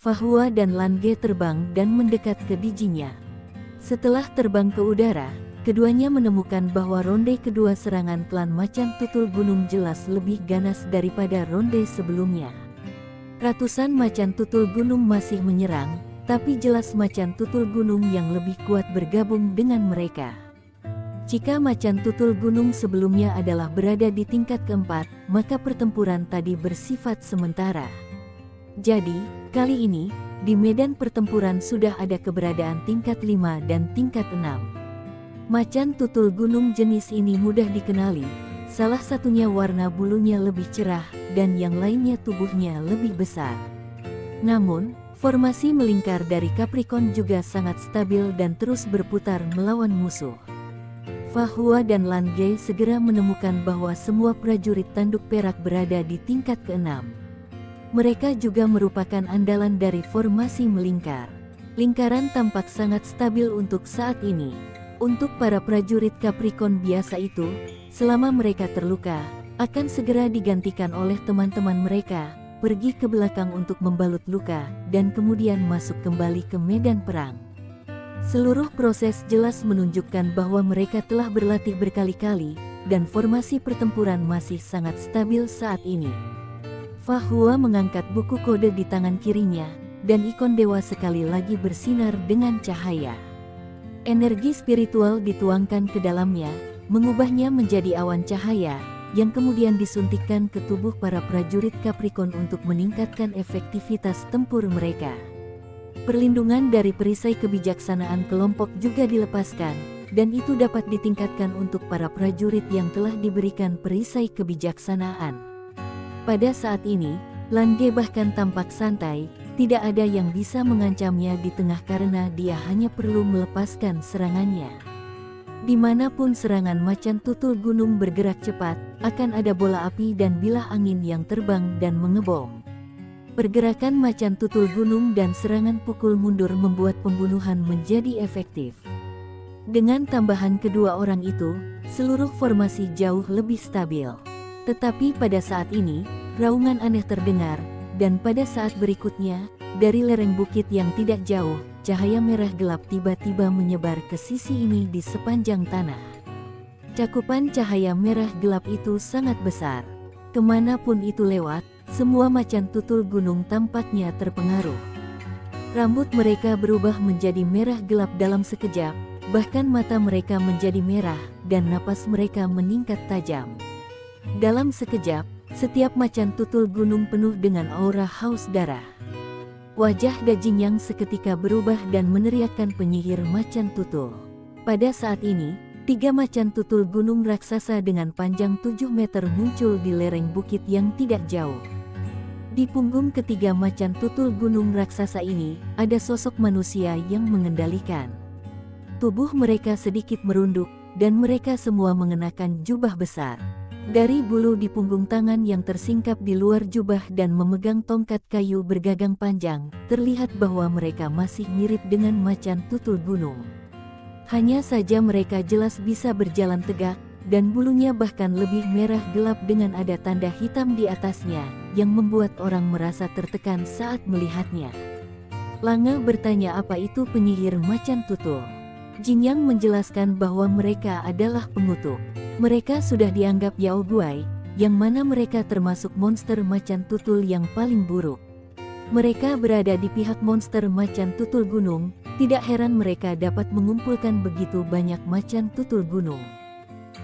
Fa Hua dan Lan Ge terbang dan mendekat ke bijinya. Setelah terbang ke udara, keduanya menemukan bahwa ronde kedua serangan klan Macan Tutul Gunung jelas lebih ganas daripada ronde sebelumnya. Ratusan Macan Tutul Gunung masih menyerang, tapi jelas Macan Tutul Gunung yang lebih kuat bergabung dengan mereka. Jika Macan Tutul Gunung sebelumnya adalah berada di tingkat keempat, maka pertempuran tadi bersifat sementara. Jadi, kali ini, di medan pertempuran sudah ada keberadaan tingkat 5 dan tingkat 6. Macan tutul gunung jenis ini mudah dikenali, salah satunya warna bulunya lebih cerah, dan yang lainnya tubuhnya lebih besar. Namun, formasi melingkar dari Capricorn juga sangat stabil dan terus berputar melawan musuh. Fa Hua dan Lan Ge segera menemukan bahwa semua prajurit tanduk perak berada di tingkat ke-6. Mereka juga merupakan andalan dari formasi melingkar. Lingkaran tampak sangat stabil untuk saat ini. Untuk para prajurit Capricorn biasa itu, selama mereka terluka, akan segera digantikan oleh teman-teman mereka, pergi ke belakang untuk membalut luka, dan kemudian masuk kembali ke medan perang. Seluruh proses jelas menunjukkan bahwa mereka telah berlatih berkali-kali, dan formasi pertempuran masih sangat stabil saat ini. Fa Hua mengangkat buku kode di tangan kirinya, dan ikon dewa sekali lagi bersinar dengan cahaya. Energi spiritual dituangkan ke dalamnya, mengubahnya menjadi awan cahaya, yang kemudian disuntikkan ke tubuh para prajurit Capricorn untuk meningkatkan efektivitas tempur mereka. Perlindungan dari perisai kebijaksanaan kelompok juga dilepaskan, dan itu dapat ditingkatkan untuk para prajurit yang telah diberikan perisai kebijaksanaan. Pada saat ini, Lan Ge bahkan tampak santai, tidak ada yang bisa mengancamnya di tengah karena dia hanya perlu melepaskan serangannya. Dimanapun serangan Macan Tutul Gunung bergerak cepat, akan ada bola api dan bilah angin yang terbang dan mengebom. Pergerakan Macan Tutul Gunung dan serangan pukul mundur membuat pembunuhan menjadi efektif. Dengan tambahan kedua orang itu, seluruh formasi jauh lebih stabil. Tetapi pada saat ini, raungan aneh terdengar, dan pada saat berikutnya, dari lereng bukit yang tidak jauh, cahaya merah gelap tiba-tiba menyebar ke sisi ini di sepanjang tanah. Cakupan cahaya merah gelap itu sangat besar. Kemanapun itu lewat, semua macan tutul gunung tampaknya terpengaruh. Rambut mereka berubah menjadi merah gelap dalam sekejap, bahkan mata mereka menjadi merah, dan napas mereka meningkat tajam. Dalam sekejap, setiap macan tutul gunung penuh dengan aura haus darah. Wajah Dajinyang seketika berubah dan meneriakkan penyihir macan tutul. Pada saat ini, 3 macan tutul gunung raksasa dengan panjang 7 meter muncul di lereng bukit yang tidak jauh. Di punggung ketiga macan tutul gunung raksasa ini, ada sosok manusia yang mengendalikan. Tubuh mereka sedikit merunduk, dan mereka semua mengenakan jubah besar. Dari bulu di punggung tangan yang tersingkap di luar jubah dan memegang tongkat kayu bergagang panjang, terlihat bahwa mereka masih mirip dengan macan tutul gunung. Hanya saja mereka jelas bisa berjalan tegak, dan bulunya bahkan lebih merah gelap dengan ada tanda hitam di atasnya, yang membuat orang merasa tertekan saat melihatnya. Langa bertanya apa itu penyihir macan tutul. Jingyang menjelaskan bahwa mereka adalah pengutuk. Mereka sudah dianggap Yao Guai, yang mana mereka termasuk monster macan tutul yang paling buruk. Mereka berada di pihak monster macan tutul gunung, tidak heran mereka dapat mengumpulkan begitu banyak macan tutul gunung.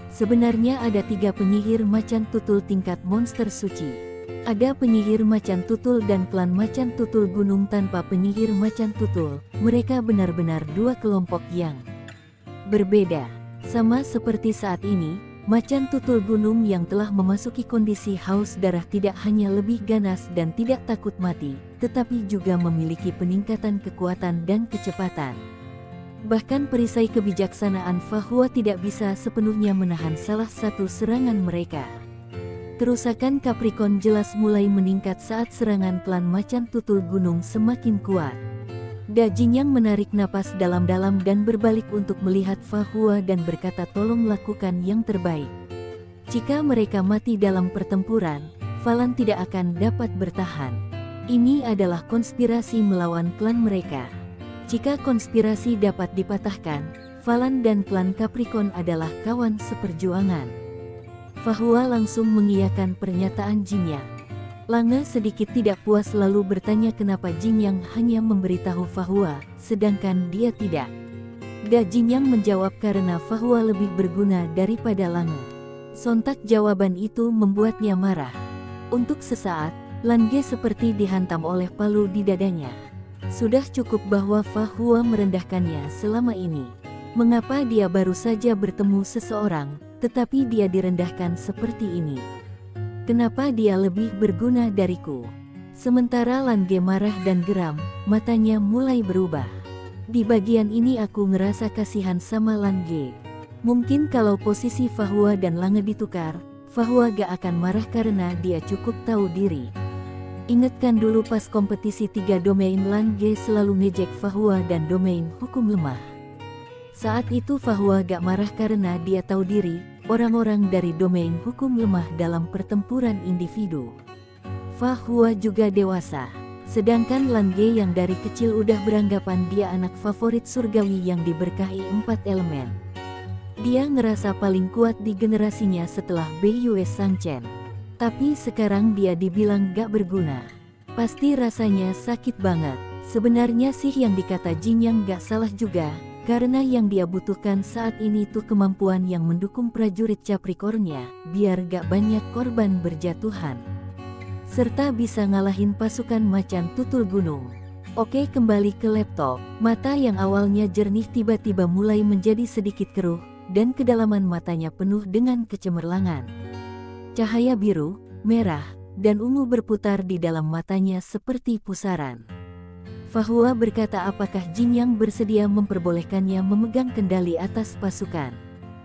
Sebenarnya ada 3 penyihir macan tutul tingkat monster suci. Ada penyihir macan tutul dan klan macan tutul gunung tanpa penyihir macan tutul. Mereka benar-benar 2 kelompok yang berbeda. Sama seperti saat ini, macan tutul gunung yang telah memasuki kondisi haus darah tidak hanya lebih ganas dan tidak takut mati, tetapi juga memiliki peningkatan kekuatan dan kecepatan. Bahkan perisai kebijaksanaan Fa Hua tidak bisa sepenuhnya menahan salah satu serangan mereka. Kerusakan Capricorn jelas mulai meningkat saat serangan klan macan tutul gunung semakin kuat. Dajinyang menarik napas dalam-dalam dan berbalik untuk melihat Fa Hua dan berkata tolong lakukan yang terbaik. Jika mereka mati dalam pertempuran, Falan tidak akan dapat bertahan. Ini adalah konspirasi melawan klan mereka. Jika konspirasi dapat dipatahkan, Falan dan klan Capricorn adalah kawan seperjuangan. Fahua langsung mengiyakan pernyataan Jingyang. Lange sedikit tidak puas lalu bertanya kenapa Jingyang hanya memberitahu Fahua, sedangkan dia tidak. Jingyang menjawab karena Fahua lebih berguna daripada Lange. Sontak jawaban itu membuatnya marah. Untuk sesaat, Lange seperti dihantam oleh palu di dadanya. Sudah cukup bahwa Fahua merendahkannya selama ini. Mengapa dia baru saja bertemu seseorang, tetapi dia direndahkan seperti ini? Kenapa dia lebih berguna dariku? Sementara Lange marah dan geram, matanya mulai berubah. Di bagian ini aku ngerasa kasihan sama Lange. Mungkin kalau posisi Fahua dan Lange ditukar, Fahua gak akan marah karena dia cukup tahu diri. Ingatkan dulu pas kompetisi 3 domain Lange selalu ngejek Fahua dan domain hukum lemah. Saat itu Fahua gak marah karena dia tahu diri, orang-orang dari domain hukum lemah dalam pertempuran individu. Fahua juga dewasa. Sedangkan Lange yang dari kecil udah beranggapan dia anak favorit surgawi yang diberkahi 4 elemen. Dia ngerasa paling kuat di generasinya setelah BUS Sangchen. Tapi sekarang dia dibilang gak berguna. Pasti rasanya sakit banget. Sebenarnya sih yang dikata Jingyang gak salah juga, karena yang dia butuhkan saat ini tuh kemampuan yang mendukung prajurit Capricornnya, biar gak banyak korban berjatuhan. Serta bisa ngalahin pasukan macan tutul gunung. Oke, kembali ke laptop. Mata yang awalnya jernih tiba-tiba mulai menjadi sedikit keruh, dan kedalaman matanya penuh dengan kecemerlangan. Cahaya biru, merah, dan ungu berputar di dalam matanya seperti pusaran. Fahua berkata apakah Jingyang bersedia memperbolehkannya memegang kendali atas pasukan.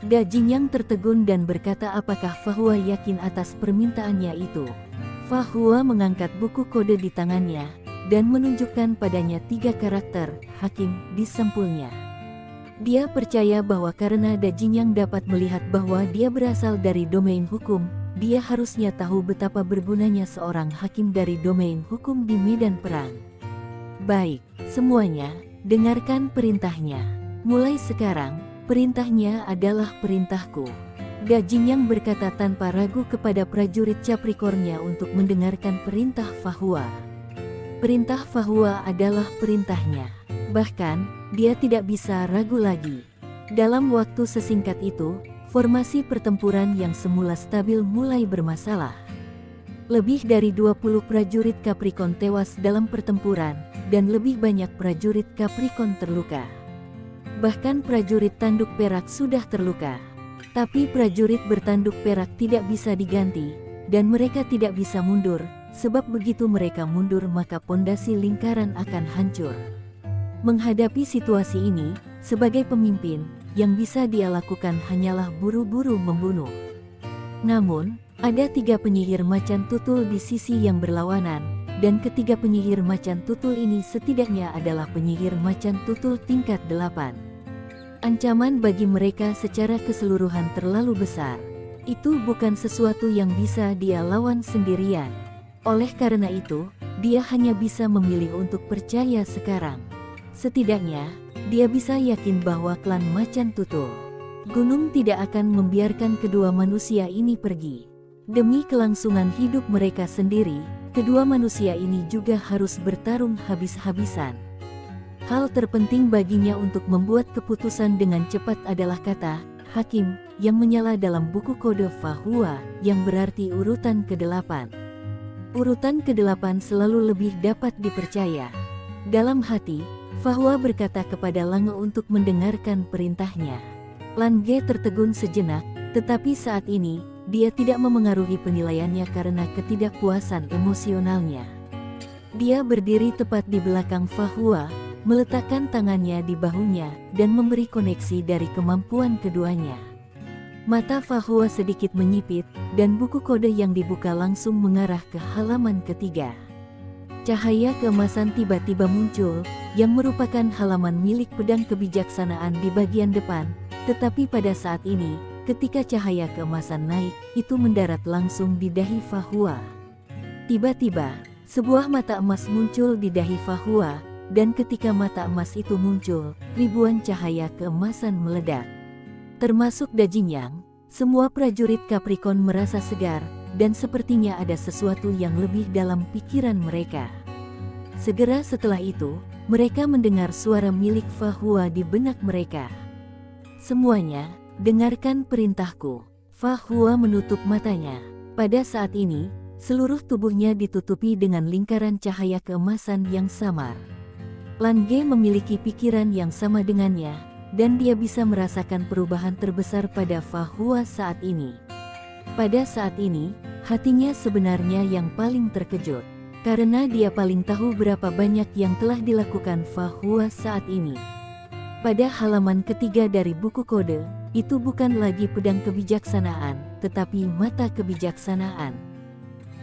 Jingyang tertegun dan berkata apakah Fahua yakin atas permintaannya itu. Fahua mengangkat buku kode di tangannya, dan menunjukkan padanya 3 karakter, hakim, di sampulnya. Dia percaya bahwa karena Jingyang dapat melihat bahwa dia berasal dari domain hukum, dia harusnya tahu betapa bergunanya seorang hakim dari domain hukum di medan perang. Baik, semuanya, dengarkan perintahnya. Mulai sekarang, perintahnya adalah perintahku. Jingyang berkata tanpa ragu kepada prajurit Capricornnya untuk mendengarkan perintah Fahua. Perintah Fahua adalah perintahnya. Bahkan, dia tidak bisa ragu lagi. Dalam waktu sesingkat itu, formasi pertempuran yang semula stabil mulai bermasalah. Lebih dari 20 prajurit Capricorn tewas dalam pertempuran, dan lebih banyak prajurit Capricorn terluka. Bahkan prajurit tanduk perak sudah terluka. Tapi prajurit bertanduk perak tidak bisa diganti, dan mereka tidak bisa mundur, sebab begitu mereka mundur maka pondasi lingkaran akan hancur. Menghadapi situasi ini, sebagai pemimpin, yang bisa dia lakukan hanyalah buru-buru membunuh. Namun, ada 3 penyihir macan tutul di sisi yang berlawanan, dan ketiga penyihir macan tutul ini setidaknya adalah penyihir macan tutul tingkat 8. Ancaman bagi mereka secara keseluruhan terlalu besar. Itu bukan sesuatu yang bisa dia lawan sendirian. Oleh karena itu, dia hanya bisa memilih untuk percaya sekarang. Setidaknya, dia bisa yakin bahwa klan macan tutul gunung tidak akan membiarkan kedua manusia ini pergi. Demi kelangsungan hidup mereka sendiri, kedua manusia ini juga harus bertarung habis-habisan. Hal terpenting baginya untuk membuat keputusan dengan cepat adalah kata hakim yang menyala dalam buku kode Fahua, yang berarti urutan ke-8. Urutan ke-8 selalu lebih dapat dipercaya. Dalam hati, Fahua berkata kepada Lange untuk mendengarkan perintahnya. Lange tertegun sejenak, tetapi saat ini, dia tidak memengaruhi penilaiannya karena ketidakpuasan emosionalnya. Dia berdiri tepat di belakang Fahua, meletakkan tangannya di bahunya, dan memberi koneksi dari kemampuan keduanya. Mata Fahua sedikit menyipit, dan buku kode yang dibuka langsung mengarah ke halaman ketiga. Cahaya keemasan tiba-tiba muncul, yang merupakan halaman milik pedang kebijaksanaan di bagian depan, tetapi pada saat ini, ketika cahaya keemasan naik, itu mendarat langsung di dahi Fahua. Tiba-tiba, Sebuah mata emas muncul di dahi Fahua, dan ketika mata emas itu muncul, ribuan cahaya keemasan meledak. Termasuk Dajinyang, semua prajurit Capricorn merasa segar, dan sepertinya ada sesuatu yang lebih dalam pikiran mereka. Segera setelah itu, mereka mendengar suara milik Fahua di benak mereka. Semuanya, dengarkan perintahku. Fahua menutup matanya. Pada saat ini, seluruh tubuhnya ditutupi dengan lingkaran cahaya keemasan yang samar. Lan Ge memiliki pikiran yang sama dengannya, dan dia bisa merasakan perubahan terbesar pada Fahua saat ini. Pada saat ini, hatinya sebenarnya yang paling terkejut. Karena dia paling tahu berapa banyak yang telah dilakukan Fahua saat ini. Pada halaman ketiga dari buku kode, itu bukan lagi pedang kebijaksanaan, tetapi mata kebijaksanaan.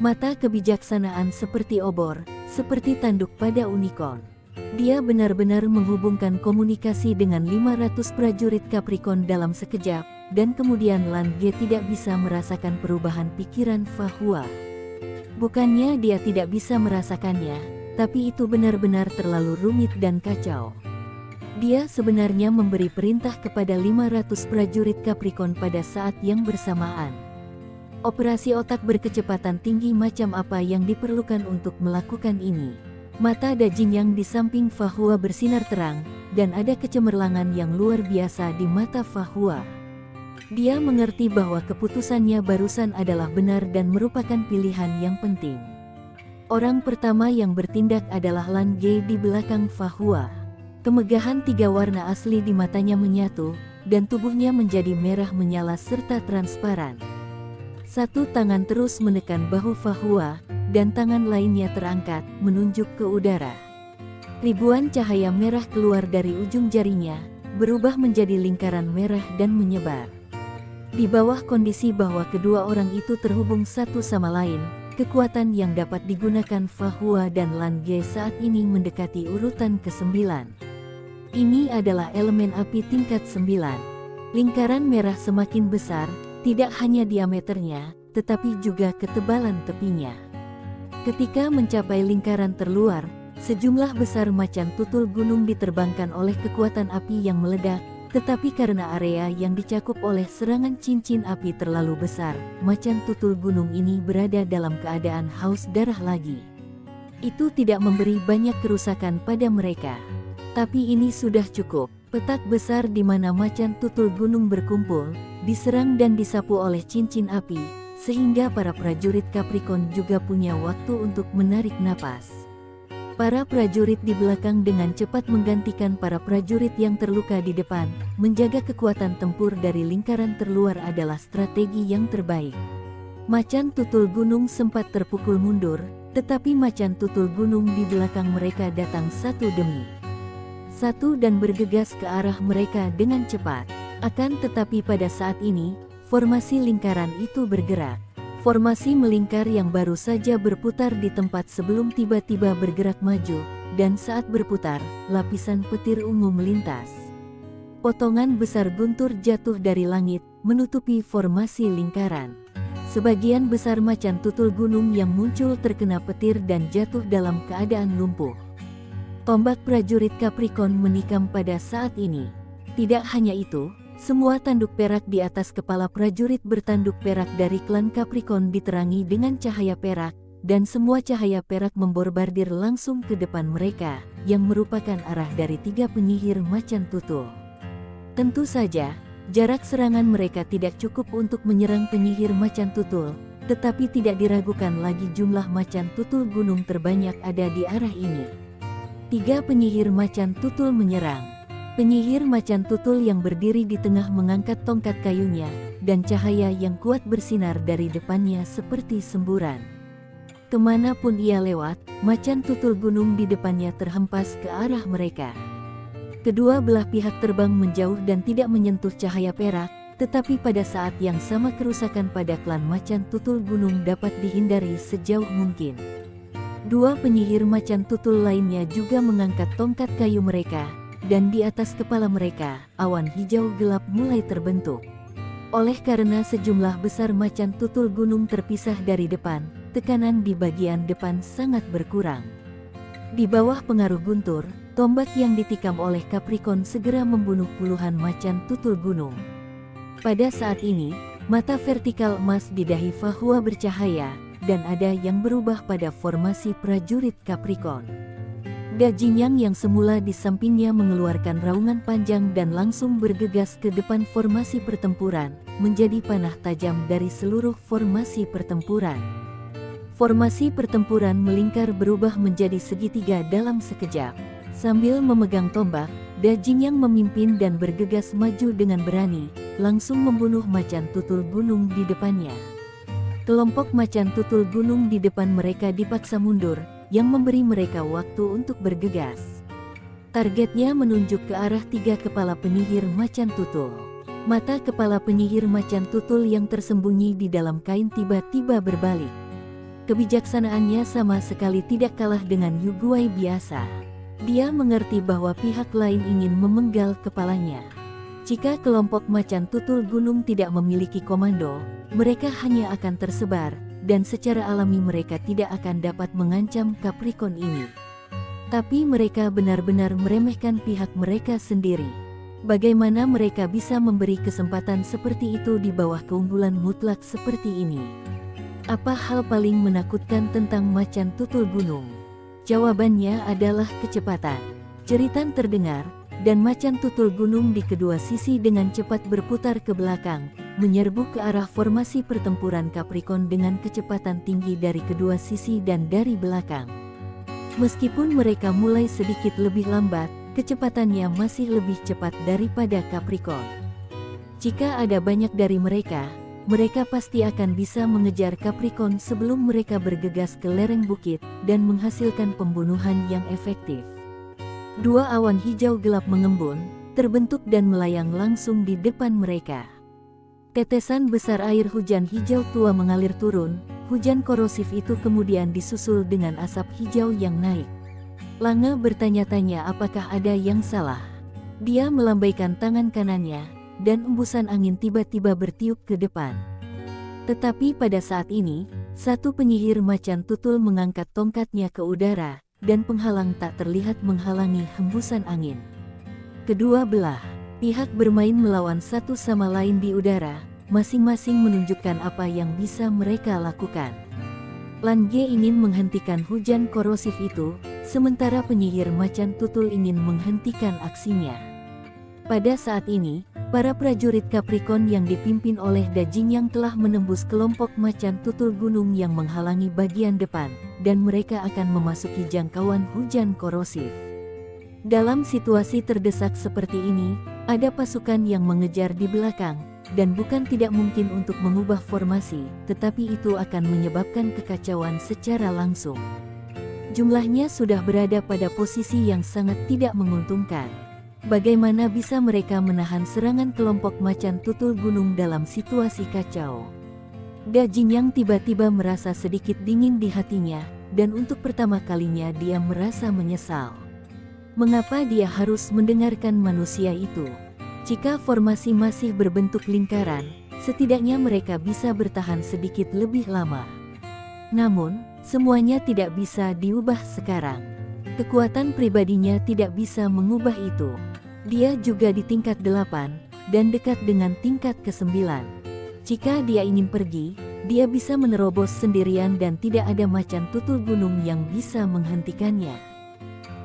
Mata kebijaksanaan seperti obor, seperti tanduk pada unicorn. Dia benar-benar menghubungkan komunikasi dengan 500 prajurit Capricorn dalam sekejap, dan kemudian Lan Ge tidak bisa merasakan perubahan pikiran Fahua. Bukannya dia tidak bisa merasakannya, tapi itu benar-benar terlalu rumit dan kacau. Dia sebenarnya memberi perintah kepada 500 prajurit Capricorn pada saat yang bersamaan. Operasi otak berkecepatan tinggi macam apa yang diperlukan untuk melakukan ini? Mata Dajinyang di samping Fahua bersinar terang, dan ada kecemerlangan yang luar biasa di mata Fahua. Dia mengerti bahwa keputusannya barusan adalah benar dan merupakan pilihan yang penting. Orang pertama yang bertindak adalah Lan Ge di belakang Fahua. Kemegahan 3 warna asli di matanya menyatu, dan tubuhnya menjadi merah menyala serta transparan. Satu tangan terus menekan bahu Fahua, dan tangan lainnya terangkat, menunjuk ke udara. Ribuan cahaya merah keluar dari ujung jarinya, berubah menjadi lingkaran merah dan menyebar. Di bawah kondisi bahwa kedua orang itu terhubung satu sama lain, kekuatan yang dapat digunakan Fahua dan Lan Ge saat ini mendekati urutan ke-9. Ini adalah elemen api tingkat 9. Lingkaran merah semakin besar, tidak hanya diameternya, tetapi juga ketebalan tepinya. Ketika mencapai lingkaran terluar, sejumlah besar macan tutul gunung diterbangkan oleh kekuatan api yang meledak. Tetapi karena area yang dicakup oleh serangan cincin api terlalu besar, macan tutul gunung ini berada dalam keadaan haus darah lagi. Itu tidak memberi banyak kerusakan pada mereka. Tapi ini sudah cukup. Petak besar di mana macan tutul gunung berkumpul, diserang dan disapu oleh cincin api, sehingga para prajurit Capricorn juga punya waktu untuk menarik napas. Para prajurit di belakang dengan cepat menggantikan para prajurit yang terluka di depan. Menjaga kekuatan tempur dari lingkaran terluar adalah strategi yang terbaik. Macan tutul gunung sempat terpukul mundur, tetapi macan tutul gunung di belakang mereka datang satu demi satu dan bergegas ke arah mereka dengan cepat. Akan tetapi pada saat ini, formasi lingkaran itu bergerak. Formasi melingkar yang baru saja berputar di tempat sebelum tiba-tiba bergerak maju, dan saat berputar, lapisan petir ungu melintas. Potongan besar guntur jatuh dari langit, menutupi formasi lingkaran. Sebagian besar macan tutul gunung yang muncul terkena petir dan jatuh dalam keadaan lumpuh. Tombak prajurit Capricorn menikam pada saat ini. Tidak hanya itu, semua tanduk perak di atas kepala prajurit bertanduk perak dari klan Capricorn diterangi dengan cahaya perak, dan semua cahaya perak memborbardir langsung ke depan mereka, yang merupakan arah dari 3 penyihir macan tutul. Tentu saja, jarak serangan mereka tidak cukup untuk menyerang penyihir macan tutul, tetapi tidak diragukan lagi jumlah macan tutul gunung terbanyak ada di arah ini. 3 penyihir macan tutul menyerang. Penyihir macan tutul yang berdiri di tengah mengangkat tongkat kayunya, dan cahaya yang kuat bersinar dari depannya seperti semburan. Kemanapun ia lewat, macan tutul gunung di depannya terhempas ke arah mereka. Kedua belah pihak terbang menjauh dan tidak menyentuh cahaya perak, tetapi pada saat yang sama kerusakan pada klan macan tutul gunung dapat dihindari sejauh mungkin. 2 penyihir macan tutul lainnya juga mengangkat tongkat kayu mereka, dan di atas kepala mereka, awan hijau gelap mulai terbentuk. Oleh karena sejumlah besar macan tutul gunung terpisah dari depan, tekanan di bagian depan sangat berkurang. Di bawah pengaruh guntur, tombak yang ditikam oleh Capricorn segera membunuh puluhan macan tutul gunung. Pada saat ini, mata vertikal emas di dahi Fahua bercahaya, dan ada yang berubah pada formasi prajurit Capricorn. Da Jingyang yang semula di sampingnya mengeluarkan raungan panjang dan langsung bergegas ke depan formasi pertempuran, menjadi panah tajam dari seluruh formasi pertempuran. Formasi pertempuran melingkar berubah menjadi segitiga dalam sekejap. Sambil memegang tombak, Da Jingyang memimpin dan bergegas maju dengan berani, langsung membunuh macan tutul gunung di depannya. Kelompok macan tutul gunung di depan mereka dipaksa mundur, yang memberi mereka waktu untuk bergegas. Targetnya menunjuk ke arah 3 kepala penyihir macan tutul. Mata kepala penyihir macan tutul yang tersembunyi di dalam kain tiba-tiba berbalik. Kebijaksanaannya sama sekali tidak kalah dengan Yu Guai biasa. Dia mengerti bahwa pihak lain ingin memenggal kepalanya. Jika kelompok macan tutul gunung tidak memiliki komando, mereka hanya akan tersebar, dan secara alami mereka tidak akan dapat mengancam Capricorn ini. Tapi mereka benar-benar meremehkan pihak mereka sendiri. Bagaimana mereka bisa memberi kesempatan seperti itu di bawah keunggulan mutlak seperti ini? Apa hal paling menakutkan tentang macan tutul gunung? Jawabannya adalah kecepatan. Jeritan terdengar, dan macan tutul gunung di kedua sisi dengan cepat berputar ke belakang, menyerbu ke arah formasi pertempuran Capricorn dengan kecepatan tinggi dari kedua sisi dan dari belakang. Meskipun mereka mulai sedikit lebih lambat, kecepatannya masih lebih cepat daripada Capricorn. Jika ada banyak dari mereka, mereka pasti akan bisa mengejar Capricorn sebelum mereka bergegas ke lereng bukit dan menghasilkan pembunuhan yang efektif. Dua awan hijau gelap mengembun, terbentuk dan melayang langsung di depan mereka. Tetesan besar air hujan hijau tua mengalir turun, hujan korosif itu kemudian disusul dengan asap hijau yang naik. Lange bertanya-tanya apakah ada yang salah. Dia melambaikan tangan kanannya, dan embusan angin tiba-tiba bertiup ke depan. Tetapi pada saat ini, satu penyihir macan tutul mengangkat tongkatnya ke udara, dan penghalang tak terlihat menghalangi hembusan angin. Kedua belah pihak bermain melawan satu sama lain di udara, masing-masing menunjukkan apa yang bisa mereka lakukan. Lan Ge ingin menghentikan hujan korosif itu, sementara penyihir macan tutul ingin menghentikan aksinya. Pada saat ini, para prajurit Capricorn yang dipimpin oleh Da Jingyang telah menembus kelompok macan tutul gunung yang menghalangi bagian depan, dan mereka akan memasuki jangkauan hujan korosif. Dalam situasi terdesak seperti ini, ada pasukan yang mengejar di belakang, dan bukan tidak mungkin untuk mengubah formasi, tetapi itu akan menyebabkan kekacauan secara langsung. Jumlahnya sudah berada pada posisi yang sangat tidak menguntungkan. Bagaimana bisa mereka menahan serangan kelompok macan tutul gunung dalam situasi kacau? Da Jingyang tiba-tiba merasa sedikit dingin di hatinya, dan untuk pertama kalinya dia merasa menyesal. Mengapa dia harus mendengarkan manusia itu? Jika formasi masih berbentuk lingkaran, setidaknya mereka bisa bertahan sedikit lebih lama. Namun, semuanya tidak bisa diubah sekarang. Kekuatan pribadinya tidak bisa mengubah itu. Dia juga di tingkat 8, dan dekat dengan tingkat ke-9. Jika dia ingin pergi, dia bisa menerobos sendirian dan tidak ada macan tutul gunung yang bisa menghentikannya.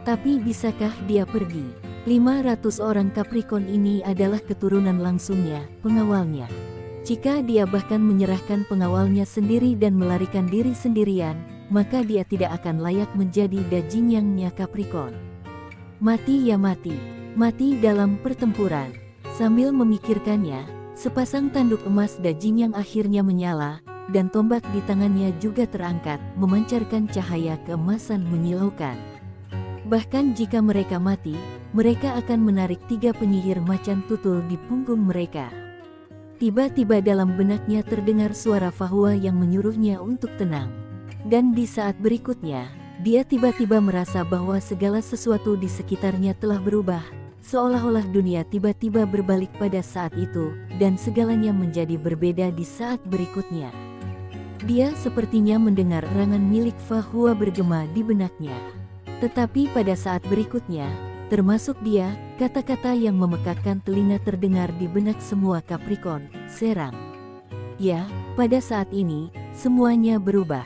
Tapi bisakah dia pergi? 500 orang Capricorn ini adalah keturunan langsungnya, pengawalnya. Jika dia bahkan menyerahkan pengawalnya sendiri dan melarikan diri sendirian, maka dia tidak akan layak menjadi Da Jingyang-nya Capricorn. Mati ya mati, mati dalam pertempuran. Sambil memikirkannya, sepasang tanduk emas Da Jingyang akhirnya menyala, dan tombak di tangannya juga terangkat, memancarkan cahaya keemasan menyilaukan. Bahkan jika mereka mati, mereka akan menarik 3 penyihir macan tutul di punggung mereka. Tiba-tiba dalam benaknya terdengar suara Fahua yang menyuruhnya untuk tenang. Dan di saat berikutnya, dia tiba-tiba merasa bahwa segala sesuatu di sekitarnya telah berubah, seolah-olah dunia tiba-tiba berbalik pada saat itu, dan segalanya menjadi berbeda di saat berikutnya. Dia sepertinya mendengar erangan milik Fa Hua bergema di benaknya. Tetapi pada saat berikutnya, termasuk dia, kata-kata yang memekakkan telinga terdengar di benak semua Capricorn, serang. Ya, pada saat ini, semuanya berubah.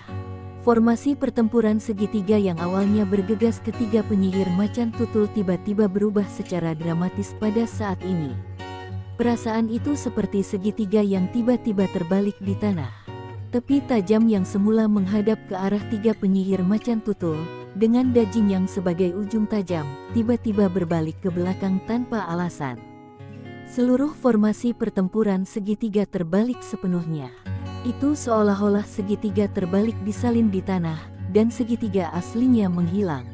Formasi pertempuran segitiga yang awalnya bergegas ketiga penyihir macan tutul tiba-tiba berubah secara dramatis pada saat ini. Perasaan itu seperti segitiga yang tiba-tiba terbalik di tanah. Tepi tajam yang semula menghadap ke arah tiga penyihir macan tutul, dengan Dajin sebagai ujung tajam, tiba-tiba berbalik ke belakang tanpa alasan. Seluruh formasi pertempuran segitiga terbalik sepenuhnya. Itu seolah-olah segitiga terbalik disalin di tanah, dan segitiga aslinya menghilang.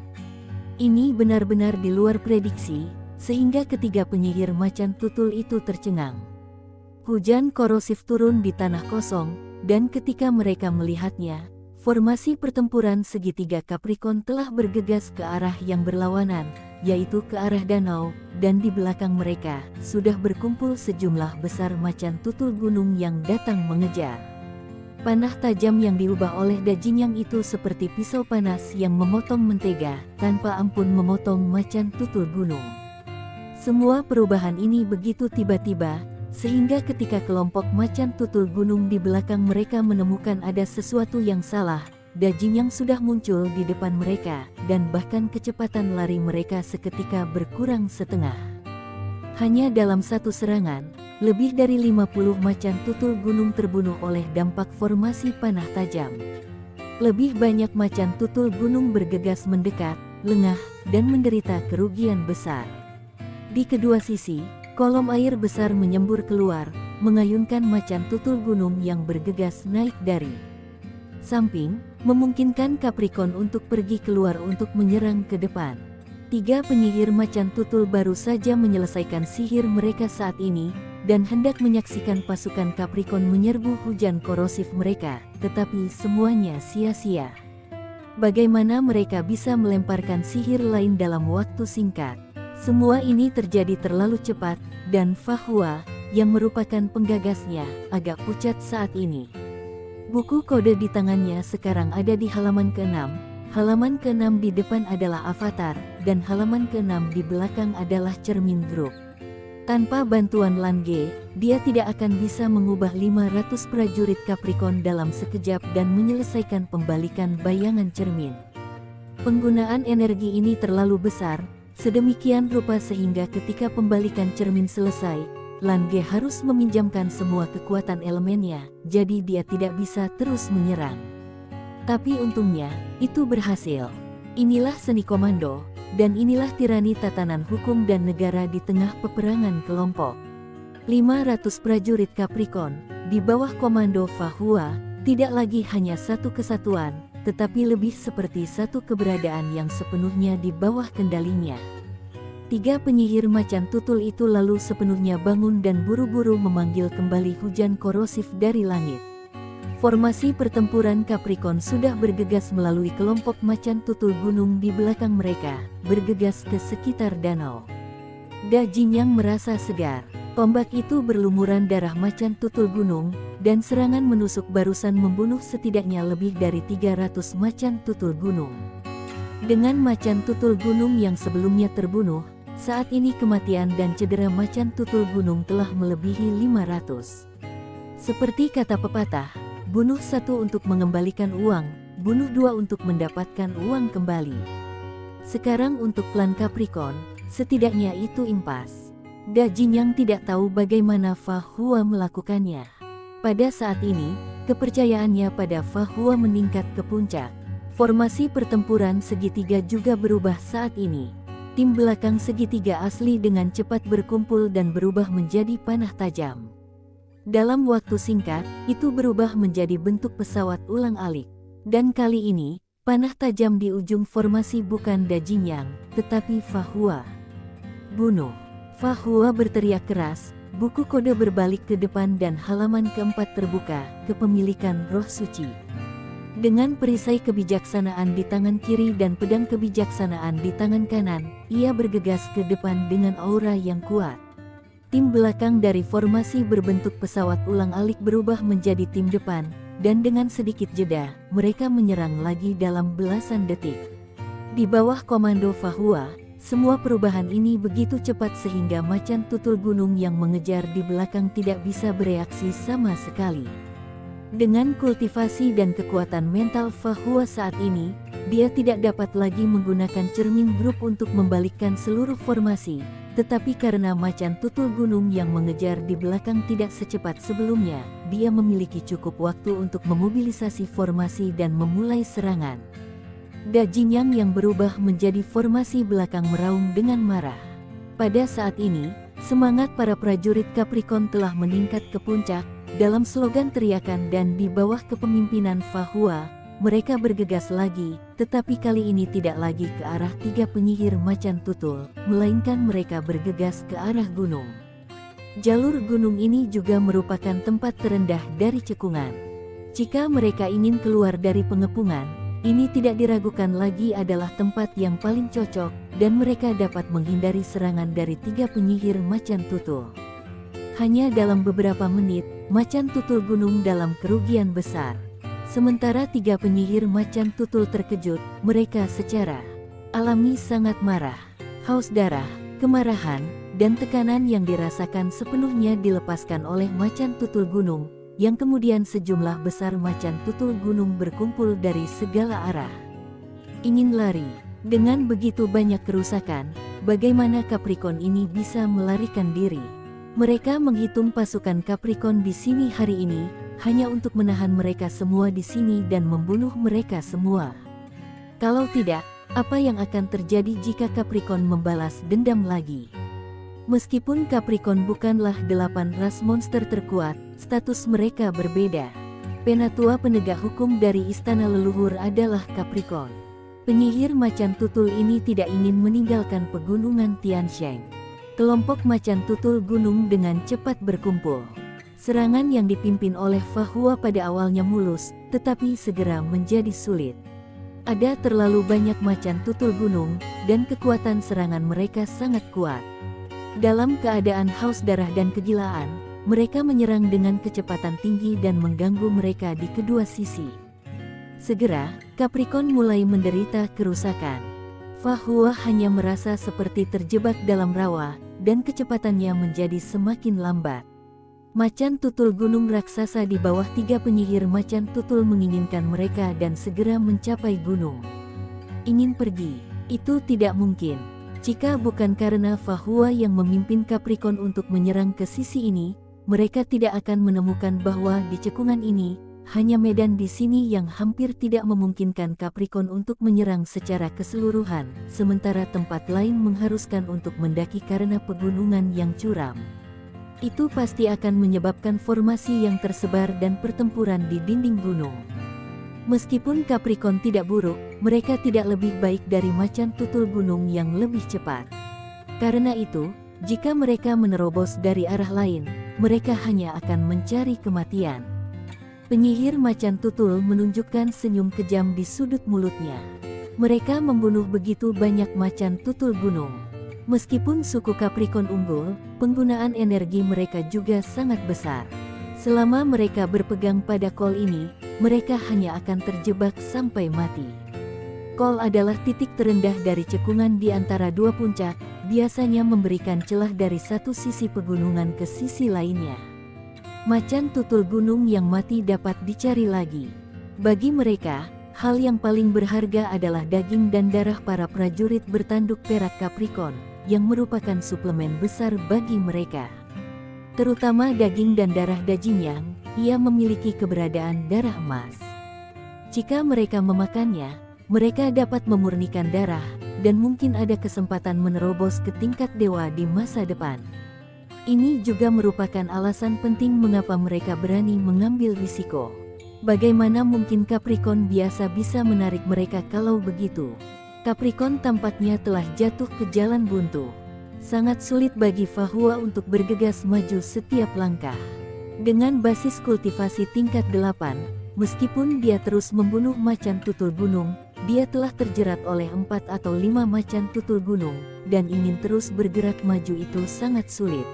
Ini benar-benar di luar prediksi, sehingga ketiga penyihir macan tutul itu tercengang. Hujan korosif turun di tanah kosong, dan ketika mereka melihatnya, formasi pertempuran segitiga Capricorn telah bergegas ke arah yang berlawanan, yaitu ke arah danau, dan di belakang mereka sudah berkumpul sejumlah besar macan tutul gunung yang datang mengejar. Panah tajam yang diubah oleh Dajin itu seperti pisau panas yang memotong mentega, tanpa ampun memotong macan tutul gunung. Semua perubahan ini begitu tiba-tiba, sehingga ketika kelompok macan tutul gunung di belakang mereka menemukan ada sesuatu yang salah, Dajin sudah muncul di depan mereka, dan bahkan kecepatan lari mereka seketika berkurang setengah. Hanya dalam satu serangan, lebih dari 50 macan tutul gunung terbunuh oleh dampak formasi panah tajam. Lebih banyak macan tutul gunung bergegas mendekat, lengah, dan menderita kerugian besar. Di kedua sisi, kolom air besar menyembur keluar, mengayunkan macan tutul gunung yang bergegas naik dari samping, memungkinkan Capricorn untuk pergi keluar untuk menyerang ke depan. Tiga penyihir macan tutul baru saja menyelesaikan sihir mereka saat ini, dan hendak menyaksikan pasukan Capricorn menyerbu hujan korosif mereka, tetapi semuanya sia-sia. Bagaimana mereka bisa melemparkan sihir lain dalam waktu singkat? Semua ini terjadi terlalu cepat, dan Fa Hua, yang merupakan penggagasnya, agak pucat saat ini. Buku kode di tangannya sekarang ada di halaman ke-6, halaman ke-6 di depan adalah avatar, dan halaman ke-6 di belakang adalah cermin grup. Tanpa bantuan Lange, dia tidak akan bisa mengubah 500 prajurit Capricorn dalam sekejap dan menyelesaikan pembalikan bayangan cermin. Penggunaan energi ini terlalu besar, sedemikian rupa sehingga ketika pembalikan cermin selesai, Lange harus meminjamkan semua kekuatan elemennya, jadi dia tidak bisa terus menyerang. Tapi untungnya, itu berhasil. Inilah seni komando, dan inilah tirani tatanan hukum dan negara di tengah peperangan kelompok. 500 prajurit Capricorn, di bawah komando Fa Hua, tidak lagi hanya satu kesatuan, tetapi lebih seperti satu keberadaan yang sepenuhnya di bawah kendalinya. Tiga penyihir macan tutul itu lalu sepenuhnya bangun dan buru-buru memanggil kembali hujan korosif dari langit. Formasi pertempuran Capricorn sudah bergegas melalui kelompok macan tutul gunung di belakang mereka, bergegas ke sekitar danau. Dajin merasa segar. Tombak itu berlumuran darah macan tutul gunung, dan serangan menusuk barusan membunuh setidaknya lebih dari 300 macan tutul gunung. Dengan macan tutul gunung yang sebelumnya terbunuh, saat ini kematian dan cedera macan tutul gunung telah melebihi 500. Seperti kata pepatah, bunuh satu untuk mengembalikan uang, bunuh dua untuk mendapatkan uang kembali. Sekarang untuk klan Capricorn, setidaknya itu impas. Dajin tidak tahu bagaimana Fa Hua melakukannya. Pada saat ini, kepercayaannya pada Fa Hua meningkat ke puncak. Formasi pertempuran segitiga juga berubah saat ini. Tim belakang segitiga asli dengan cepat berkumpul dan berubah menjadi panah tajam. Dalam waktu singkat, itu berubah menjadi bentuk pesawat ulang-alik. Dan kali ini, panah tajam di ujung formasi bukan Dajin tetapi Fa Hua. Bunuh! Fa Hua berteriak keras, buku kode berbalik ke depan dan halaman keempat terbuka, kepemilikan roh suci. Dengan perisai kebijaksanaan di tangan kiri dan pedang kebijaksanaan di tangan kanan, ia bergegas ke depan dengan aura yang kuat. Tim belakang dari formasi berbentuk pesawat ulang-alik berubah menjadi tim depan, dan dengan sedikit jeda, mereka menyerang lagi dalam belasan detik. Di bawah komando Fahua, semua perubahan ini begitu cepat sehingga macan tutul gunung yang mengejar di belakang tidak bisa bereaksi sama sekali. Dengan kultivasi dan kekuatan mental Fahua saat ini, dia tidak dapat lagi menggunakan cermin grup untuk membalikkan seluruh formasi, tetapi karena macan tutul gunung yang mengejar di belakang tidak secepat sebelumnya, dia memiliki cukup waktu untuk memobilisasi formasi dan memulai serangan. Dajinyang yang berubah menjadi formasi belakang meraung dengan marah. Pada saat ini, semangat para prajurit Capricorn telah meningkat ke puncak. Dalam slogan teriakan dan di bawah kepemimpinan Fahua, mereka bergegas lagi, tetapi kali ini tidak lagi ke arah 3 penyihir macan tutul, melainkan mereka bergegas ke arah gunung. Jalur gunung ini juga merupakan tempat terendah dari cekungan. Jika mereka ingin keluar dari pengepungan, ini tidak diragukan lagi adalah tempat yang paling cocok, dan mereka dapat menghindari serangan dari 3 penyihir macan tutul. Hanya dalam beberapa menit, macan tutul gunung dalam kerugian besar. Sementara 3 penyihir macan tutul terkejut, mereka secara alami sangat marah. Haus darah, kemarahan, dan tekanan yang dirasakan sepenuhnya dilepaskan oleh macan tutul gunung, yang kemudian sejumlah besar macan tutul gunung berkumpul dari segala arah. Ingin lari. Dengan begitu banyak kerusakan, bagaimana Capricorn ini bisa melarikan diri? Mereka menghitung pasukan Capricorn di sini hari ini, hanya untuk menahan mereka semua di sini dan membunuh mereka semua. Kalau tidak, apa yang akan terjadi jika Capricorn membalas dendam lagi? Meskipun Capricorn bukanlah 8 ras monster terkuat, status mereka berbeda. Penatua penegak hukum dari istana leluhur adalah Capricorn. Penyihir macan tutul ini tidak ingin meninggalkan pegunungan Tiansheng. Kelompok macan tutul gunung dengan cepat berkumpul. Serangan yang dipimpin oleh Fahua pada awalnya mulus, tetapi segera menjadi sulit. Ada terlalu banyak macan tutul gunung, dan kekuatan serangan mereka sangat kuat. Dalam keadaan haus darah dan kegilaan, mereka menyerang dengan kecepatan tinggi dan mengganggu mereka di kedua sisi. Segera, Capricorn mulai menderita kerusakan. Fahua hanya merasa seperti terjebak dalam rawa, dan kecepatannya menjadi semakin lambat. Macan tutul gunung raksasa di bawah 3 penyihir macan tutul menginginkan mereka dan segera mencapai gunung. Ingin pergi, itu tidak mungkin. Jika bukan karena Fahua yang memimpin Capricorn untuk menyerang ke sisi ini, mereka tidak akan menemukan bahwa di cekungan ini, hanya medan di sini yang hampir tidak memungkinkan Capricorn untuk menyerang secara keseluruhan, sementara tempat lain mengharuskan untuk mendaki karena pegunungan yang curam. Itu pasti akan menyebabkan formasi yang tersebar dan pertempuran di dinding gunung. Meskipun Capricorn tidak buruk, mereka tidak lebih baik dari macan tutul gunung yang lebih cepat. Karena itu, jika mereka menerobos dari arah lain, mereka hanya akan mencari kematian. Penyihir macan tutul menunjukkan senyum kejam di sudut mulutnya. Mereka membunuh begitu banyak macan tutul gunung. Meskipun suku Capricorn unggul, penggunaan energi mereka juga sangat besar. Selama mereka berpegang pada kol ini, mereka hanya akan terjebak sampai mati. Kol adalah titik terendah dari cekungan di antara 2 puncak, biasanya memberikan celah dari satu sisi pegunungan ke sisi lainnya. Macan tutul gunung yang mati dapat dicari lagi. Bagi mereka, hal yang paling berharga adalah daging dan darah para prajurit bertanduk perak Capricorn, yang merupakan suplemen besar bagi mereka. Terutama daging dan darah Dajinyang, ia memiliki keberadaan darah emas. Jika mereka memakannya, mereka dapat memurnikan darah, dan mungkin ada kesempatan menerobos ke tingkat dewa di masa depan. Ini juga merupakan alasan penting mengapa mereka berani mengambil risiko. Bagaimana mungkin Capricorn biasa bisa menarik mereka kalau begitu? Capricorn tampaknya telah jatuh ke jalan buntu. Sangat sulit bagi Fahua untuk bergegas maju setiap langkah. Dengan basis kultivasi tingkat 8, meskipun dia terus membunuh macan tutul gunung, dia telah terjerat oleh 4 atau 5 macan tutul gunung, dan ingin terus bergerak maju itu sangat sulit.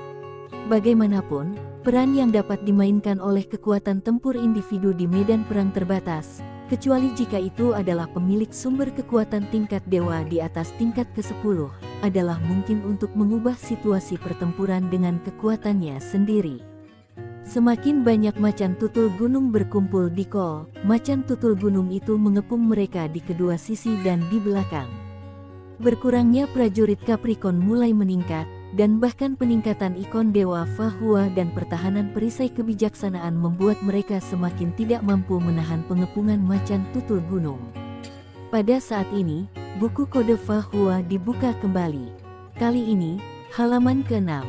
Bagaimanapun, peran yang dapat dimainkan oleh kekuatan tempur individu di medan perang terbatas, kecuali jika itu adalah pemilik sumber kekuatan tingkat dewa di atas tingkat ke-10, adalah mungkin untuk mengubah situasi pertempuran dengan kekuatannya sendiri. Semakin banyak macan tutul gunung berkumpul di Kol, macan tutul gunung itu mengepung mereka di kedua sisi dan di belakang. Berkurangnya prajurit Capricorn mulai meningkat, dan bahkan peningkatan ikon Dewa Fahua dan pertahanan perisai kebijaksanaan membuat mereka semakin tidak mampu menahan pengepungan macan tutul gunung. Pada saat ini, buku kode Fahua dibuka kembali. Kali ini, halaman ke-6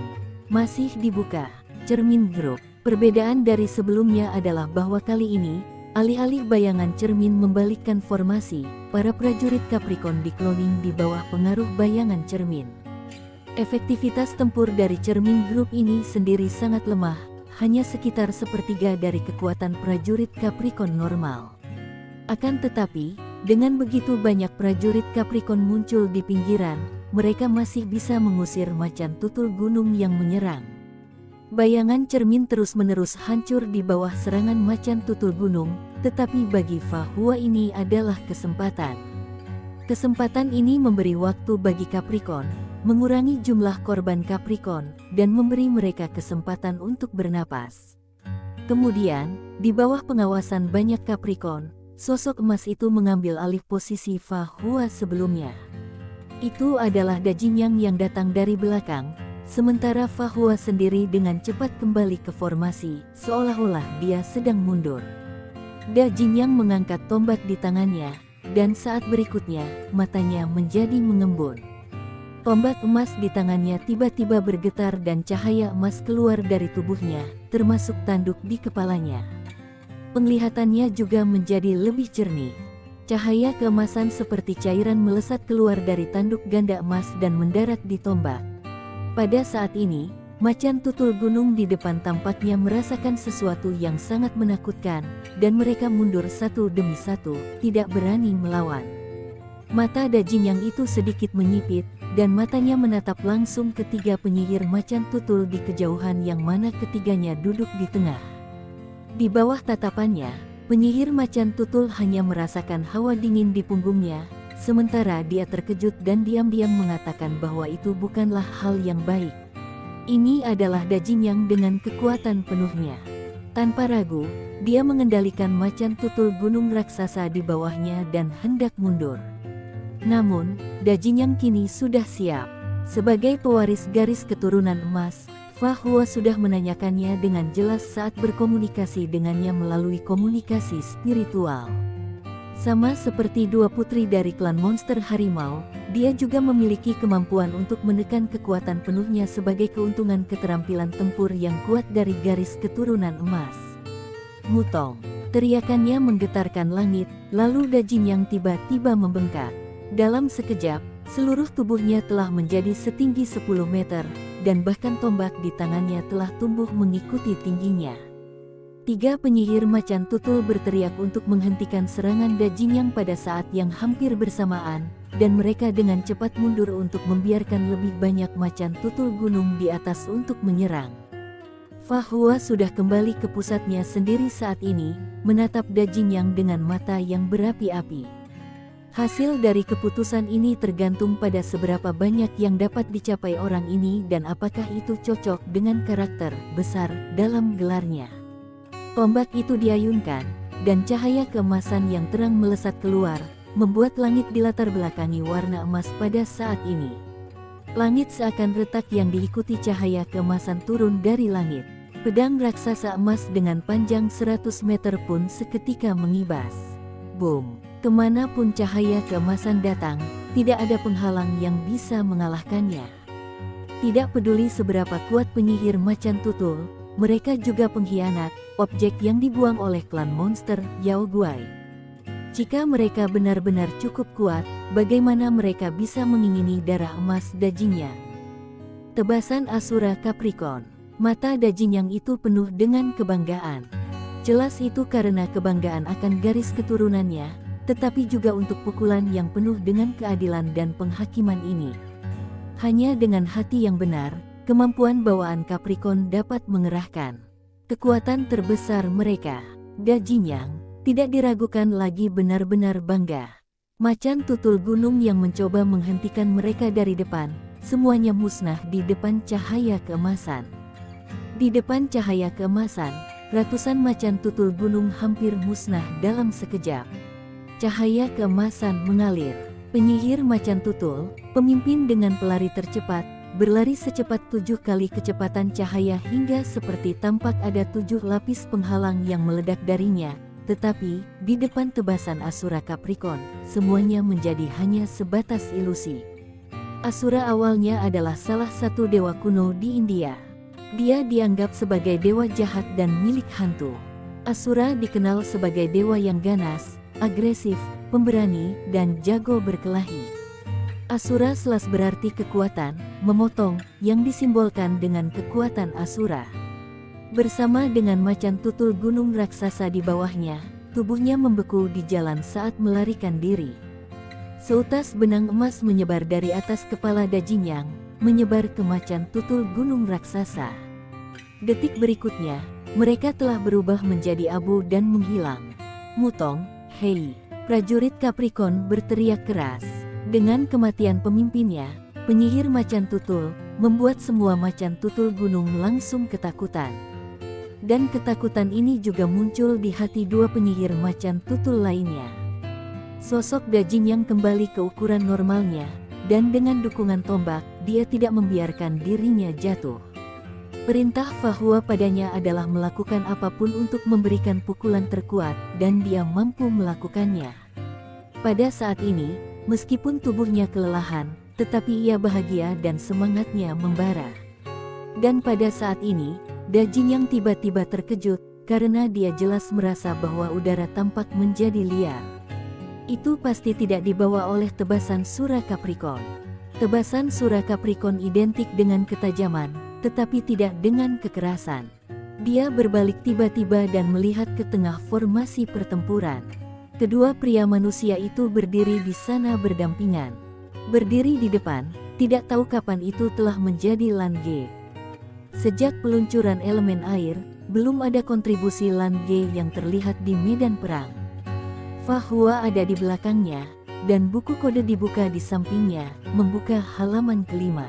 masih dibuka. Cermin grup. Perbedaan dari sebelumnya adalah bahwa kali ini, alih-alih bayangan cermin membalikkan formasi, para prajurit Capricorn di-cloning di bawah pengaruh bayangan cermin. Efektivitas tempur dari cermin grup ini sendiri sangat lemah, hanya sekitar sepertiga dari kekuatan prajurit Capricorn normal. Akan tetapi, dengan begitu banyak prajurit Capricorn muncul di pinggiran, mereka masih bisa mengusir macan tutul gunung yang menyerang. Bayangan cermin terus-menerus hancur di bawah serangan macan tutul gunung, tetapi bagi Fahua ini adalah kesempatan. Kesempatan ini memberi waktu bagi Capricorn, mengurangi jumlah korban Capricorn, dan memberi mereka kesempatan untuk bernapas. Kemudian, di bawah pengawasan banyak Capricorn, sosok emas itu mengambil alih posisi Fahua sebelumnya. Itu adalah Dajinyang yang datang dari belakang, sementara Fahua sendiri dengan cepat kembali ke formasi, seolah-olah dia sedang mundur. Dajinyang mengangkat tombak di tangannya, dan saat berikutnya, matanya menjadi mengembun. Tombak emas di tangannya tiba-tiba bergetar dan cahaya emas keluar dari tubuhnya, termasuk tanduk di kepalanya. Penglihatannya juga menjadi lebih jernih. Cahaya keemasan seperti cairan melesat keluar dari tanduk ganda emas dan mendarat di tombak. Pada saat ini, macan tutul gunung di depan tampaknya merasakan sesuatu yang sangat menakutkan, dan mereka mundur satu demi satu, tidak berani melawan. Mata Dajinyang itu sedikit menyipit, dan matanya menatap langsung ketiga penyihir macan tutul di kejauhan yang mana ketiganya duduk di tengah. Di bawah tatapannya, penyihir macan tutul hanya merasakan hawa dingin di punggungnya, sementara dia terkejut dan diam-diam mengatakan bahwa itu bukanlah hal yang baik. Ini adalah Dajinyang dengan kekuatan penuhnya. Tanpa ragu, dia mengendalikan macan tutul gunung raksasa di bawahnya dan hendak mundur. Namun, Dajinyang kini sudah siap. Sebagai pewaris garis keturunan emas, Fahua sudah menanyakannya dengan jelas saat berkomunikasi dengannya melalui komunikasi spiritual. Sama seperti dua putri dari klan monster harimau, dia juga memiliki kemampuan untuk menekan kekuatan penuhnya sebagai keuntungan keterampilan tempur yang kuat dari garis keturunan emas. Mutong, teriakannya menggetarkan langit, lalu Dajinyang tiba-tiba membengkak. Dalam sekejap, seluruh tubuhnya telah menjadi setinggi 10 meter, dan bahkan tombak di tangannya telah tumbuh mengikuti tingginya. Tiga penyihir macan tutul berteriak untuk menghentikan serangan Dajinyang pada saat yang hampir bersamaan, dan mereka dengan cepat mundur untuk membiarkan lebih banyak macan tutul gunung di atas untuk menyerang. Fahua sudah kembali ke pusatnya sendiri saat ini, menatap Dajinyang dengan mata yang berapi-api. Hasil dari keputusan ini tergantung pada seberapa banyak yang dapat dicapai orang ini dan apakah itu cocok dengan karakter besar dalam gelarnya. Tombak itu diayunkan, dan cahaya keemasan yang terang melesat keluar, membuat langit dilatar belakangi warna emas pada saat ini. Langit seakan retak yang diikuti cahaya keemasan turun dari langit. Pedang raksasa emas dengan panjang 100 meter pun seketika mengibas. Boom! Kemanapun cahaya keemasan datang, tidak ada penghalang yang bisa mengalahkannya. Tidak peduli seberapa kuat penyihir macan tutul, mereka juga pengkhianat, objek yang dibuang oleh klan monster Yao Guai. Jika mereka benar-benar cukup kuat, bagaimana mereka bisa mengingini darah emas Dajinyang? Tebasan Asura Capricorn. Mata Dajinyang itu penuh dengan kebanggaan. Jelas itu karena kebanggaan akan garis keturunannya, tetapi juga untuk pukulan yang penuh dengan keadilan dan penghakiman ini. Hanya dengan hati yang benar, kemampuan bawaan Capricorn dapat mengerahkan kekuatan terbesar mereka. Dajinyang tidak diragukan lagi benar-benar bangga. Macan tutul gunung yang mencoba menghentikan mereka dari depan, semuanya musnah di depan cahaya keemasan. Di depan cahaya keemasan, ratusan macan tutul gunung hampir musnah dalam sekejap. Cahaya keemasan mengalir. Penyihir macan tutul, pemimpin dengan pelari tercepat, berlari secepat 7 kali kecepatan cahaya hingga seperti tampak ada 7 lapis penghalang yang meledak darinya. Tetapi, di depan tebasan Asura Capricorn, semuanya menjadi hanya sebatas ilusi. Asura awalnya adalah salah satu dewa kuno di India. Dia dianggap sebagai dewa jahat dan milik hantu. Asura dikenal sebagai dewa yang ganas, agresif, pemberani, dan jago berkelahi. Asura selas berarti kekuatan, memotong, yang disimbolkan dengan kekuatan Asura. Bersama dengan macan tutul gunung raksasa di bawahnya, tubuhnya membeku di jalan saat melarikan diri. Seutas benang emas menyebar dari atas kepala Dajinyang, menyebar ke macan tutul gunung raksasa. Detik berikutnya, mereka telah berubah menjadi abu dan menghilang. Mutong, hei! Prajurit Capricorn berteriak keras. Dengan kematian pemimpinnya, penyihir macan tutul, membuat semua macan tutul gunung langsung ketakutan. Dan ketakutan ini juga muncul di hati dua penyihir macan tutul lainnya. Sosok Dajinyang kembali ke ukuran normalnya, dan dengan dukungan tombak, dia tidak membiarkan dirinya jatuh. Perintah Fahua padanya adalah melakukan apapun untuk memberikan pukulan terkuat, dan dia mampu melakukannya. Pada saat ini, meskipun tubuhnya kelelahan, tetapi ia bahagia dan semangatnya membara. Dan pada saat ini, Dajinyang tiba-tiba terkejut, karena dia jelas merasa bahwa udara tampak menjadi liar. Itu pasti tidak dibawa oleh tebasan Sura Capricorn. Tebasan Sura Capricorn identik dengan ketajaman, tetapi tidak dengan kekerasan. Dia berbalik tiba-tiba dan melihat ke tengah formasi pertempuran. Kedua pria manusia itu berdiri di sana berdampingan. Berdiri di depan, tidak tahu kapan itu telah menjadi Lan-ge. Sejak peluncuran elemen air, belum ada kontribusi Lan-ge yang terlihat di medan perang. Fahua ada di belakangnya, dan buku kode dibuka di sampingnya, membuka halaman kelima.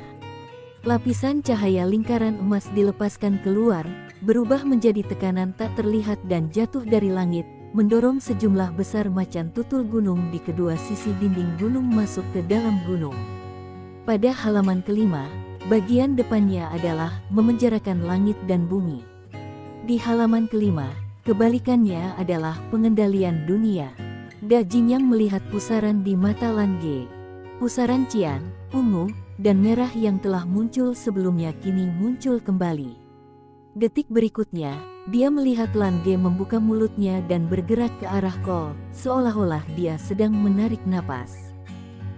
Lapisan cahaya lingkaran emas dilepaskan keluar, berubah menjadi tekanan tak terlihat dan jatuh dari langit, mendorong sejumlah besar macan tutul gunung di kedua sisi dinding gunung masuk ke dalam gunung. Pada halaman kelima, bagian depannya adalah memenjarakan langit dan bumi. Di halaman kelima, kebalikannya adalah pengendalian dunia. Dajinyang melihat pusaran di mata Lan-ge. Pusaran cian, ungu, dan merah yang telah muncul sebelumnya kini muncul kembali. Detik berikutnya, dia melihat Lan-ge membuka mulutnya dan bergerak ke arah Kol, seolah-olah dia sedang menarik napas.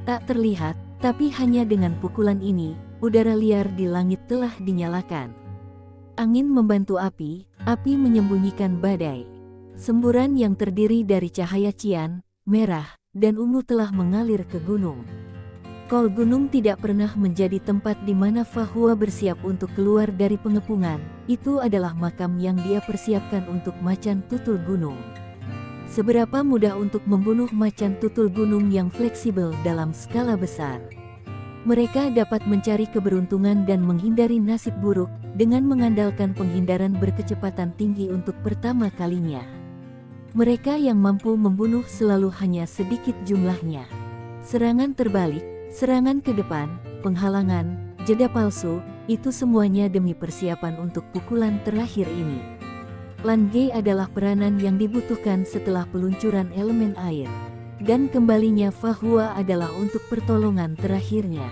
Tak terlihat, tapi hanya dengan pukulan ini, udara liar di langit telah dinyalakan. Angin membantu api, api menyembunyikan badai. Semburan yang terdiri dari cahaya cian, merah, dan ungu telah mengalir ke gunung. Kol gunung tidak pernah menjadi tempat di mana Fahua bersiap untuk keluar dari pengepungan. Itu adalah makam yang dia persiapkan untuk macan tutul gunung. Seberapa mudah untuk membunuh macan tutul gunung yang fleksibel dalam skala besar. Mereka dapat mencari keberuntungan dan menghindari nasib buruk dengan mengandalkan penghindaran berkecepatan tinggi untuk pertama kalinya. Mereka yang mampu membunuh selalu hanya sedikit jumlahnya. Serangan terbalik, serangan ke depan, penghalangan, jeda palsu, itu semuanya demi persiapan untuk pukulan terakhir ini. Lan-ge adalah peranan yang dibutuhkan setelah peluncuran elemen air. Dan kembalinya Fahua adalah untuk pertolongan terakhirnya.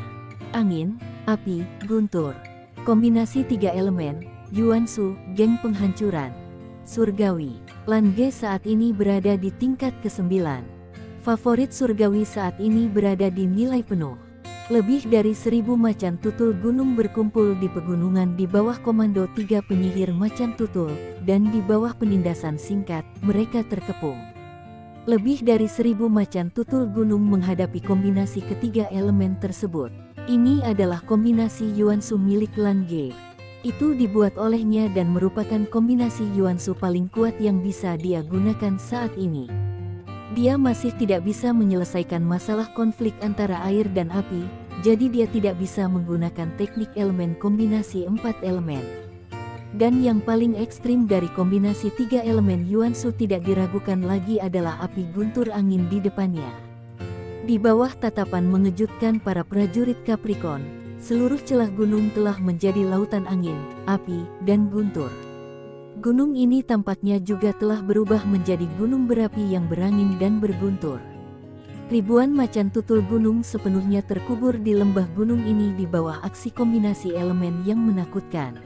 Angin, api, guntur. Kombinasi 3 elemen, Yuansu, geng penghancuran. Surgawi. Lan-ge saat ini berada di tingkat ke-9. Favorit surgawi saat ini berada di nilai penuh. Lebih dari 1000 macan tutul gunung berkumpul di pegunungan di bawah komando 3 penyihir macan tutul, dan di bawah penindasan singkat, mereka terkepung. Lebih dari 1000 macan tutul gunung menghadapi kombinasi ketiga elemen tersebut. Ini adalah kombinasi Yuansu milik Lan Ge. Itu dibuat olehnya dan merupakan kombinasi Yuansu paling kuat yang bisa dia gunakan saat ini. Dia masih tidak bisa menyelesaikan masalah konflik antara air dan api, jadi dia tidak bisa menggunakan teknik elemen kombinasi 4 elemen. Dan yang paling ekstrim dari kombinasi 3 elemen Yuansu tidak diragukan lagi adalah api guntur angin di depannya. Di bawah tatapan mengejutkan para prajurit Capricorn, seluruh celah gunung telah menjadi lautan angin, api, dan guntur. Gunung ini tampaknya juga telah berubah menjadi gunung berapi yang berangin dan berguntur. Ribuan macan tutul gunung sepenuhnya terkubur di lembah gunung ini di bawah aksi kombinasi elemen yang menakutkan.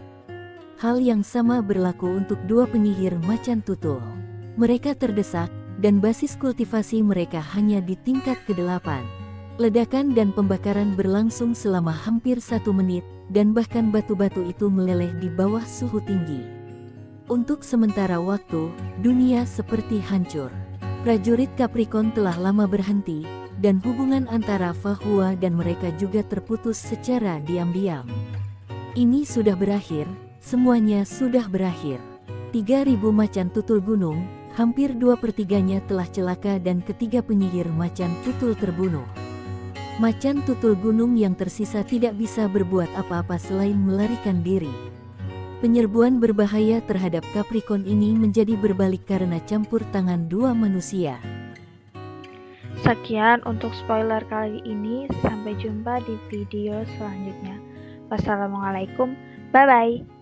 Hal yang sama berlaku untuk dua penyihir macan tutul. Mereka terdesak, dan basis kultivasi mereka hanya di tingkat ke-8. Ledakan dan pembakaran berlangsung selama hampir 1 menit, dan bahkan batu-batu itu meleleh di bawah suhu tinggi. Untuk sementara waktu, dunia seperti hancur. Prajurit Capricorn telah lama berhenti, dan hubungan antara Fahua dan mereka juga terputus secara diam-diam. Ini sudah berakhir, semuanya sudah berakhir. 3.000 macan tutul gunung, hampir 2/3-nya telah celaka dan ketiga penyihir macan tutul terbunuh. Macan tutul gunung yang tersisa tidak bisa berbuat apa-apa selain melarikan diri. Penyerbuan berbahaya terhadap Capricorn ini menjadi berbalik karena campur tangan dua manusia. Sekian untuk spoiler kali ini, sampai jumpa di video selanjutnya. Wassalamualaikum, bye-bye.